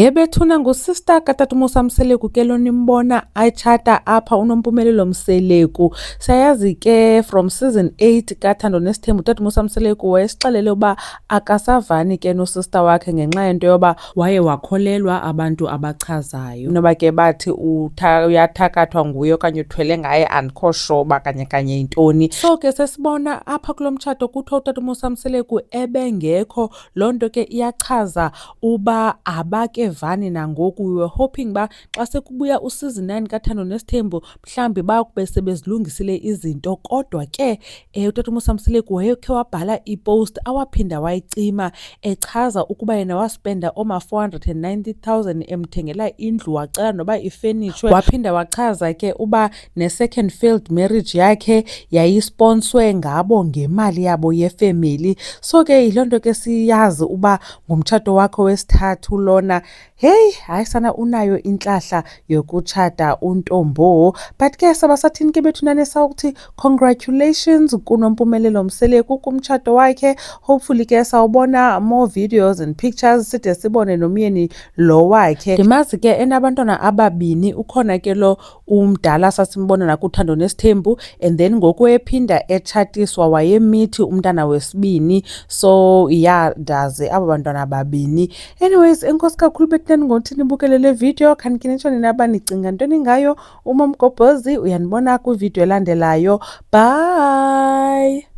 Bethuna nguSister kaTata Musa Mseleku ke lo nimbona ayitshata apha uNompumelelo Mseleku. Sayazi ke from season 8 kaThando Nesithembu uTata Musa Mseleku wayesixelele uba akasavani ke nosista wakhe ngenxa yento yoba waye wakholelwa abantu abachazayo. Noba ke bathi uyathakathwa nguye okanye uthwele ngaye andikho sure uba kanye yintoni. So ke sesibona apha kulo mtshato kuthiwa uTata Musa Mseleku ebengekho. Loo nto ke iyachaza uba abakevani nangoku. We were hoping ba xa sekubuya useason 9 kaThando Nesithembu mhlawumbi bakube sebezilungisile izinto, kodwa ke uTata Musa Mseleku wayekhe wabhala ipost awaphinda wayicima echaza ukuba yena waspenda oma 490,000 emthengela indlu wacela noba ifenishwe. Waphinda wachaza ke uba ne-second failed marriage yakhe yayisponswe ngabo ngemali yabo yefemeli. So ke yiloo nto ke siyazi uba ngumtshato wakhe wesithathu lona. Hey, hayi sana unayo intlahla yokutshata untombo. But ke sabasathini ke bethunane sawukuthi congratulations kuNompumelelo Mseleku kumtshato wakhe. Hopefully ke sawubona more videos and pictures side sibone nomyeni lo wakhe. Ndimazi ke enabantwana ababini, ukhona ke lo umdala sasimbona nakuThando Nesithembu, and then ngoku ephinda etshatiswa wayemithi umntana wesibini. So yeah, ndazi aba bantwana babini. Anyways, enkosi kakhulu bethunani ngokuthi nibukele le video. Khanikhe nitshone naba nicinga ntoni ngayo. Umamgobhozi uyanibona kwivideo elandelayo. Bye.